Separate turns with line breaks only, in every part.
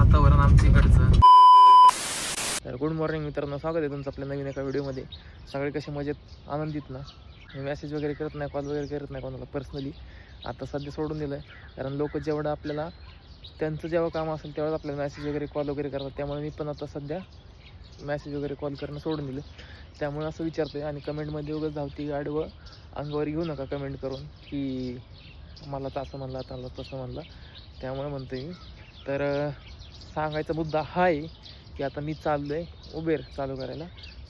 वातावरण आमच्या इकडचं. तर गुड मॉर्निंग मित्रांनो, स्वागत आहे तुमचं आपल्या नवीन एका व्हिडिओमध्ये. सगळे कसे मजेत आनंदित ना. मी मेसेज वगैरे करत नाही, कॉल वगैरे करत नाही कोणाला पर्सनली. आता सध्या सोडून दिलं आहे, कारण लोक जेवढं आपल्याला त्यांचं जेव्हा काम असेल तेव्हाच आपल्याला मेसेज वगैरे कॉल वगैरे करतात. त्यामुळे मी पण आता सध्या मेसेज वगैरे कॉल करणं सोडून दिलं. त्यामुळे असं विचारतो आहे आणि कमेंटमध्ये वगैरे धावती गाडवं अंगावर घेऊ नका कमेंट करून की मला तर असं म्हणलं, आता तसं म्हणलं. त्यामुळे म्हणतो मी. तर सांगायचा मुद्दा हा आहे की आता मी चाललो आहे उबेर चालू करायला.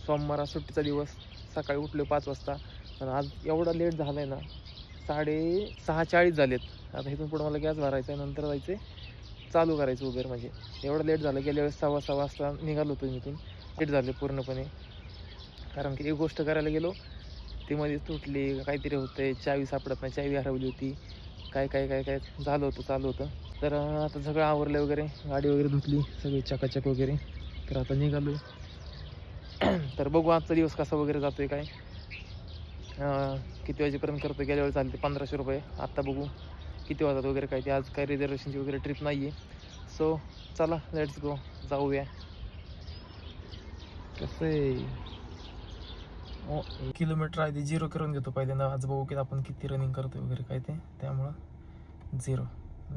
सोमवार सुट्टीचा दिवस, सकाळी उठलो 5 वाजता. पण आज एवढा लेट झाला आहे ना, 6:40 झालेत. आता इथून पुढं मला गॅस भरायचा आहे, नंतर जायचं चालू करायचं उबेर. म्हणजे एवढं लेट झालं. गेल्या वेळेस 6:15 वाजता निघालो होतो मी इथून. लेट झाले पूर्णपणे, कारण की एक गोष्ट करायला गेलो ती मध्ये तुटली, काहीतरी होतं, चावी सापडत नाही, चावी हरवली होती, काय काय काय काय झालं होतं, चालू होतं. तर आता सगळं आवरलं वगैरे, गाडी वगैरे धुतली, सगळी चकाचक वगैरे. तर आता निघालो. तर बघू आजचा दिवस कसा वगैरे जातो आहे, काय किती वाजेपर्यंत करतो. गेल्या वेळेस झाले ते 1500 रुपये. आत्ता बघू किती वाजतात वगैरे काय ते. आज काही रिझर्वेशनची वगैरे ट्रिप नाही आहे. सो चला लेट्स गो, जाऊया. कसं आहे किलोमीटर आहे ते 0 करून घेतो पहिल्यांदा. आज बघू की आपण किती रनिंग करतो वगैरे काय ते. त्यामुळं 0.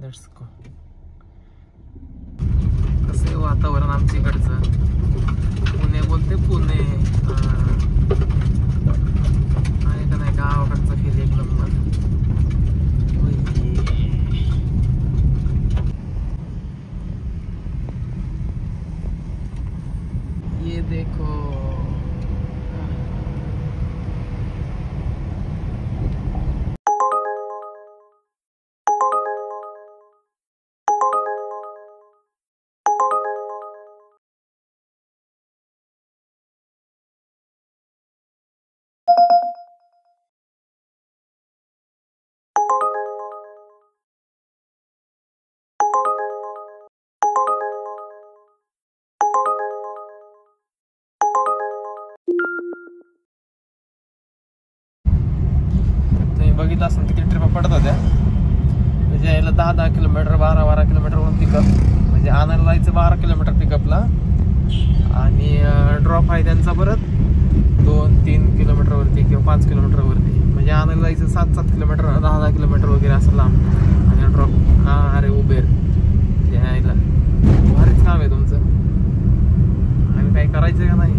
Let's go. कसं आहे वातावरण आमच्या इकडचं. पुणे बोलते पुणे आहे का नाही, गावाकडचं फील एक नंबर. ये देखो बघितलं असं किती ट्रिपा पडत होत्या. म्हणजे यायला 10-10 किलोमीटर, 12-12 किलोमीटरवरून पिकअप. म्हणजे आणायला जायचं 12 किलोमीटर पिकअपला, आणि ड्रॉप आहे त्यांचा परत 2-3 किलोमीटरवरती किंवा 5 किलोमीटरवरती. म्हणजे आणायला जायचं 7-7 किलोमीटर, 10-10 किलोमीटर वगैरे असं लांब. आणि ड्रॉप अरे उबेर यायला भारीच काम आहे तुमचं. आणि काय करायचं का नाही,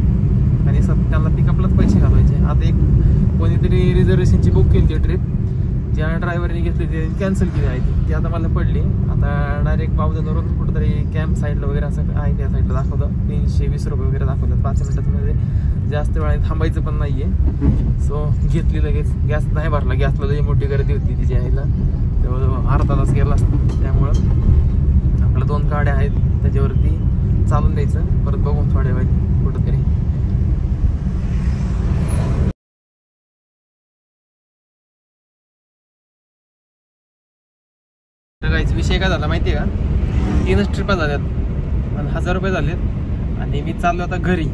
आणि त्यांना पिकअपलाच पैसे घालवायचे. आता एक कोणीतरी रिझर्वेशनची बुक केली ती ट्रिप, ज्या ड्रायव्हरने घेतली ती कॅन्सल केली आहे ती आता मला पडली. आता डायरेक्ट पावधनवरून कुठंतरी कॅम्प साईडला वगैरे असं आहे, त्या साईडला दाखवलं 320 रुपये वगैरे दाखवलं. 5 मिनिटात, म्हणजे जास्त वेळा थांबायचं पण नाही आहे. सो घेतली लगेच. गॅस नाही भरला, गॅसला लई मोठी गर्दी होती तिच्या यायला, तेव्हा अर्धा तास गेला. त्यामुळं आपल्या 2 गाड्या आहेत, त्याच्यावरती चालून द्यायचं. परत बघून थोड्या वेळ कुठंतरी. विषय काय झाला माहिती आहे का, 3च ट्रिपा झाल्यात आणि 1000 रुपये झालेत. आणि मी चाललो आता घरी,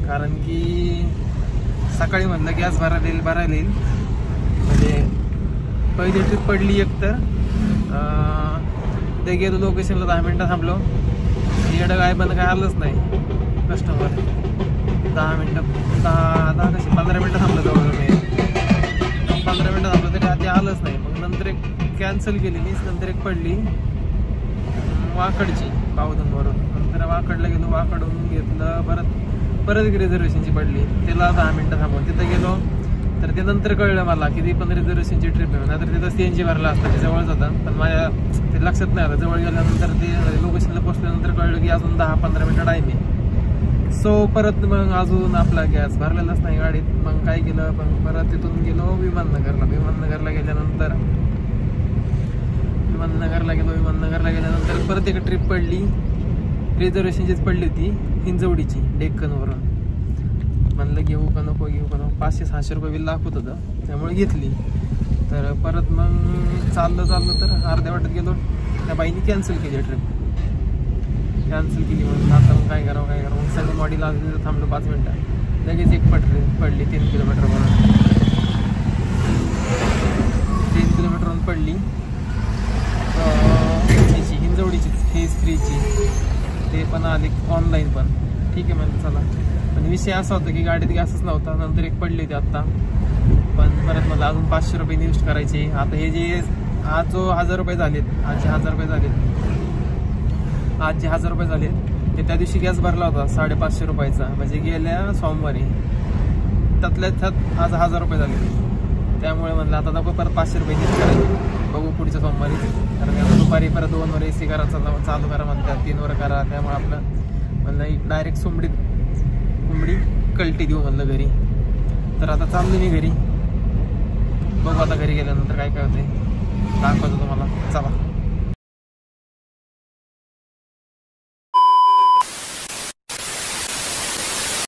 कारण की सकाळी म्हणलं गॅस भरायला येईल. म्हणजे पहिली ट्रिप पडली एक, तर ते गेलो लोकेशनला, 10 मिनटं थांबलो. येडं काय पण काय आलंच नाही कस्टमर. 10 मिनटं 15 मिनटं थांबलं जवळ मी. 15 मिनटं थांबलं तरी आधी आलंच नाही. मग नंतर एक कॅन्सल केलेली, नंतर एक पडली वाकडची पावधनवरून. नंतर वाकडला गेलो, वाकडून घेतलं, परत एक रिझर्वेशनची पडली, त्याला 10 मिनटं थांबून तिथं गेलो. तर ते नंतर कळलं मला की ती पण रिझर्वेशनची ट्रिप आहे. नाहीतर तिथं CNG भरला असतं, ते जवळच होतं. पण माझ्या ते लक्षात नाही आलं. जवळ गेल्यानंतर ते लोकेशनला पोचल्यानंतर कळलं की अजून 10-15 मिनटं टाईम आहे. सो परत मग अजून आपला गॅस भरलेलाच नाही गाडीत. मग काय केलं, पण परत तिथून गेलो विमाननगरला. विमाननगरला गेल्यानंतर परत एक ट्रिप पडली, रिझर्वेशनचीच पडली होती, हिंजवडीची डेक्कनवरून. म्हणलं घेऊ का नको, 500-600 रुपये बिल दाखवत होतं, त्यामुळे घेतली. तर परत मग चाललं तर अर्ध्या वाटत गेलो, त्या बाईने कॅन्सल केली ट्रिप. म्हणून आता मग काय करावं. मग सगळं मॉडीला थांबलो 5 मिनटं. लगेच एक पडली 3 किलोमीटरवरून. 3 किलोमीटरवरून पडली हिंजवडीची, फेज 3ची. ते पण आले ऑनलाईन पण. ठीक आहे म्हणलं चला. पण विषय असा होता की गाडीत गॅसच नव्हता. नंतर एक पडली होती आत्ता, पण परत मला अजून 500 रुपये इन्व्हेस्ट करायचे. आता हे जे आज जो 1000 रुपये झालेत, आज जे 1000 रुपये झालेत ते त्या दिवशी गॅस भरला होता 550 रुपयाचा, म्हणजे गेल्या सोमवारी. त्यातल्या त्यात आज 1000 रुपये झाले. त्यामुळे म्हणलं आता नको परत 500 रुपये इन्व्हेस्ट करायचे. बघू पुढच्या सोमवारी. कारण आता दुपारी परत 2 वर AC करा, चालू करा म्हणतात, 3 वर करा. त्यामुळे आपलं म्हणलं डायरेक्ट कोंबडी कल्टी देऊ म्हणलं घरी. तर आता चाललो मी घरी. बघू आता घरी गेल्यानंतर काय काय होते, दाखवतो तुम्हाला. चला.